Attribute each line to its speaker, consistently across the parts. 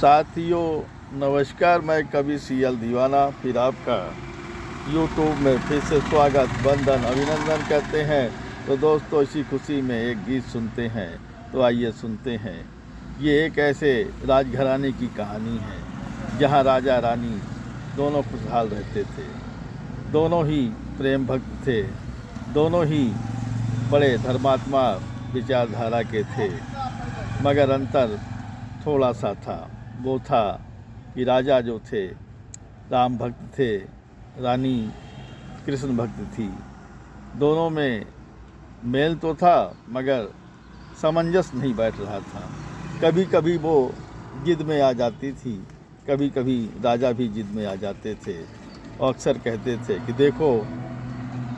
Speaker 1: साथियों नमस्कार, मैं कवि सीएल दीवाना फिर आपका यूट्यूब में फिर से स्वागत वंदन अभिनंदन करते हैं। तो दोस्तों, इसी खुशी में एक गीत सुनते हैं। तो आइए सुनते हैं। ये एक ऐसे राजघराने की कहानी है जहाँ राजा रानी दोनों खुशहाल रहते थे। दोनों ही प्रेम भक्त थे, दोनों ही बड़े धर्मात्मा विचारधारा के थे, मगर अंतर थोड़ा सा था। वो था कि राजा जो थे राम भक्त थे, रानी कृष्ण भक्त थी। दोनों में मेल तो था मगर सामंजस्य नहीं बैठ रहा था। कभी कभी वो जिद में आ जाती थी, कभी कभी राजा भी जिद में आ जाते थे और अक्सर कहते थे कि देखो,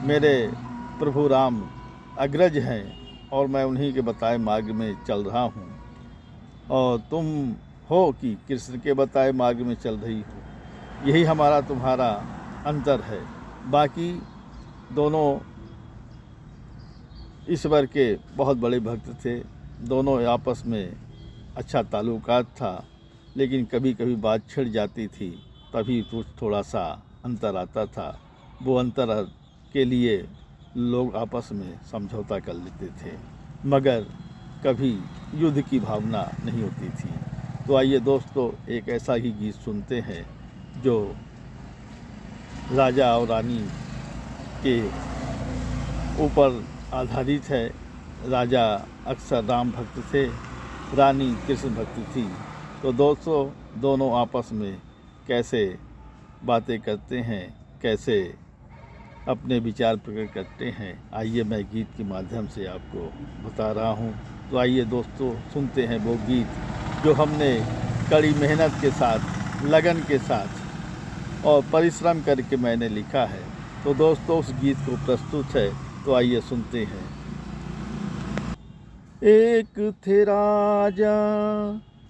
Speaker 1: मेरे प्रभु राम अग्रज हैं और मैं उन्हीं के बताए मार्ग में चल रहा हूँ, और तुम हो कि कृष्ण के बताए मार्ग में चल रही हो। यही हमारा तुम्हारा अंतर है। बाकी दोनों ईश्वर के बहुत बड़े भक्त थे, दोनों आपस में अच्छा ताल्लुकात था, लेकिन कभी कभी बात छिड़ जाती थी, तभी तो थोड़ा सा अंतर आता था। वो अंतर के लिए लोग आपस में समझौता कर लेते थे, मगर कभी युद्ध की भावना नहीं होती थी। तो आइए दोस्तों, एक ऐसा ही गीत सुनते हैं जो राजा और रानी के ऊपर आधारित है। राजा अक्सर राम भक्त थे, रानी कृष्ण भक्त थी। तो दोस्तों, दोनों आपस में कैसे बातें करते हैं, कैसे अपने विचार प्रकट करते हैं, आइए मैं गीत के माध्यम से आपको बता रहा हूँ। तो आइए दोस्तों, सुनते हैं वो गीत जो हमने कड़ी मेहनत के साथ, लगन के साथ और परिश्रम करके मैंने लिखा है। तो दोस्तों, उस गीत को प्रस्तुत है, तो आइए सुनते हैं। एक थे राजा,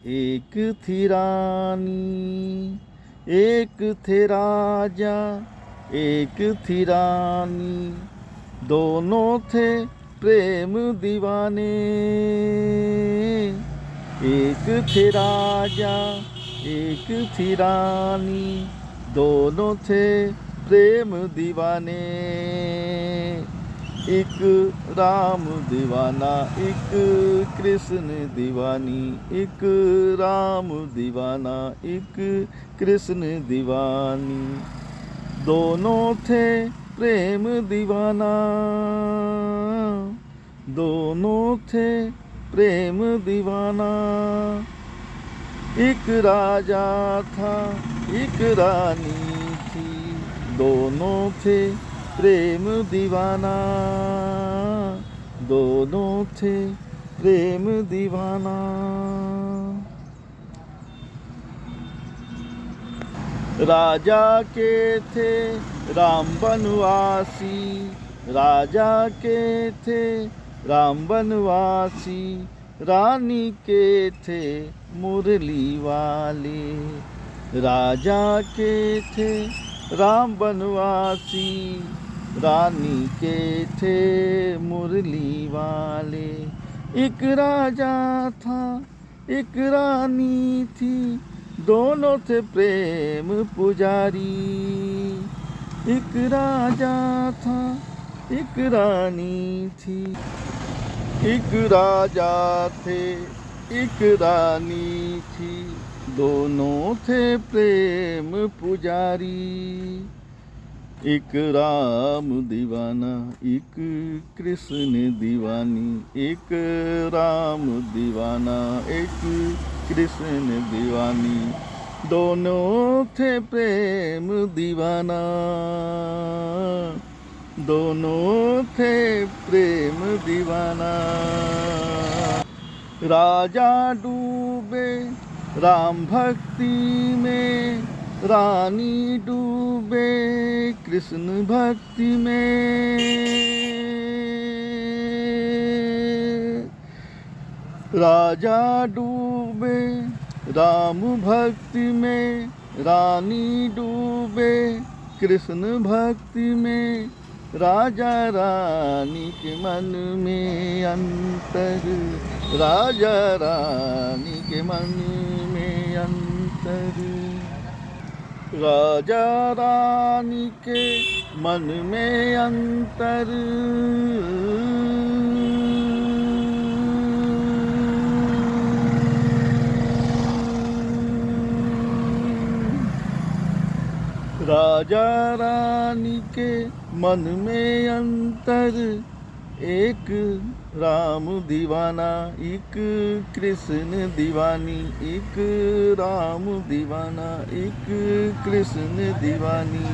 Speaker 1: एक थी रानी, एक थे राजा, एक थी रानी, दोनों थे प्रेम दीवाने। एक थे राजा, एक थी रानी, दोनों थे प्रेम दीवाने। एक राम दीवाना, एक कृष्ण दीवानी, एक राम दीवाना, एक कृष्ण दीवानी, दोनों थे प्रेम दीवाना, दोनों थे प्रेम दीवाना। एक राजा था, एक रानी थी, दोनों थे प्रेम दीवाना, दोनों थे प्रेम दीवाना। राजा के थे राम बनवासी, राजा के थे राम बनवासी, रानी के थे मुरली वाले। राजा के थे राम बनवासी, रानी के थे मुरली वाले। एक राजा था, एक रानी थी, दोनों थे प्रेम पुजारी। एक राजा था, एक रानी थी, एक राजा थे, एक रानी थी, दोनों थे प्रेम पुजारी। एक राम दीवाना, एक कृष्ण दीवानी, एक राम दीवाना, एक कृष्ण दीवानी, दोनों थे प्रेम दीवाना, दोनों थे प्रेम दीवाना। राजा डूबे राम भक्ति में, रानी डूबे कृष्ण भक्ति में। राजा डूबे राम भक्ति में, रानी डूबे कृष्ण भक्ति में। राजा रानी के मन में अंतर, राजा रानी के मन में में अंतर, राजा रानी के मन में अंतर, राजा रानी के मन में अंतर, एक राम दीवाना एक कृष्ण दीवानी, एक राम दीवाना एक कृष्ण दीवानी,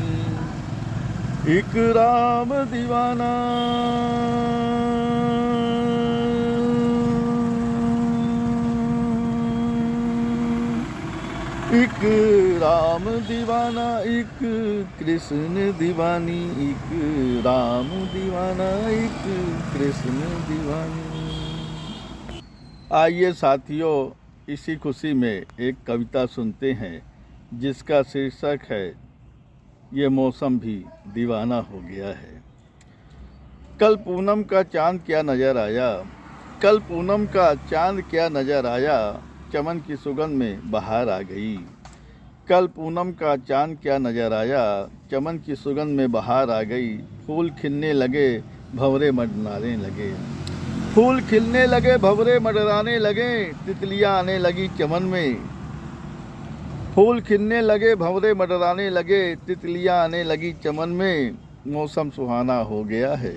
Speaker 1: एक राम दीवाना एक राम दीवाना एक कृष्ण दीवानी, एक राम दीवाना एक कृष्ण दीवानी। आइए साथियों, इसी खुशी में एक कविता सुनते हैं जिसका शीर्षक है ये मौसम भी दीवाना हो गया है। कल पूनम का चांद क्या नज़र आया, कल पूनम का चांद क्या नज़र आया, चमन की सुगंध में बहार आ गई। कल पूनम का चांद क्या नज़र आया, चमन की सुगंध में बहार आ गई। फूल खिलने लगे भंवरे मंडराने लगे, फूल खिलने लगे भंवरे मंडराने लगे, तितलियां आने लगी चमन में। फूल खिलने लगे भंवरे मंडराने लगे, तितलियां आने लगी चमन में। मौसम सुहाना हो गया है,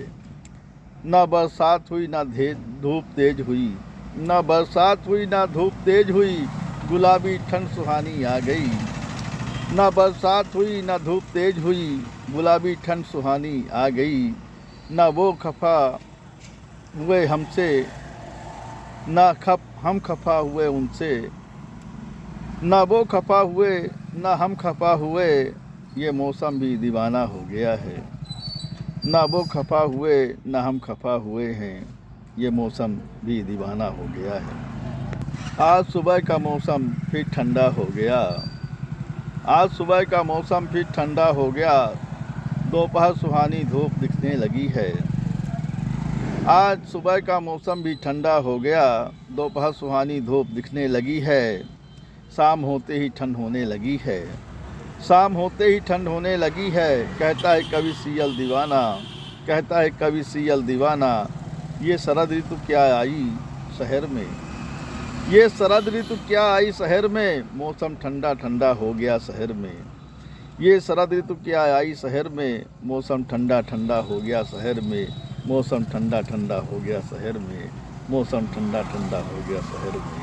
Speaker 1: ना बरसात हुई ना धूप तेज हुई, ना बरसात हुई ना धूप तेज हुई, गुलाबी ठंड सुहानी आ गई। ना बरसात हुई ना धूप तेज हुई, गुलाबी ठंड सुहानी आ गई। ना वो खफा हुए हमसे, ना हम खफा हुए उनसे, ना वो खफा हुए ना हम खफा हुए, ये मौसम भी दीवाना हो गया है। ना वो खफा हुए ना हम खफा हुए हैं, ये मौसम भी दीवाना हो गया है। आज सुबह का मौसम फिर ठंडा हो गया, आज सुबह का मौसम फिर ठंडा हो गया, दोपहर सुहानी धूप दिखने लगी है। आज सुबह का मौसम भी ठंडा हो गया, दोपहर सुहानी धूप दिखने लगी है। शाम होते ही ठंड होने लगी है, शाम होते ही ठंड होने लगी है। कहता है कवि सियल दीवाना, कहता है कवि सियल दीवाना, ये शरद ऋतु क्या आई शहर में, ये शरद ऋतु क्या आई शहर में, मौसम ठंडा ठंडा हो गया शहर में। ये शरद ऋतु क्या आई शहर में, मौसम ठंडा ठंडा हो गया शहर में, मौसम ठंडा ठंडा हो गया शहर में, मौसम ठंडा ठंडा हो गया शहर में।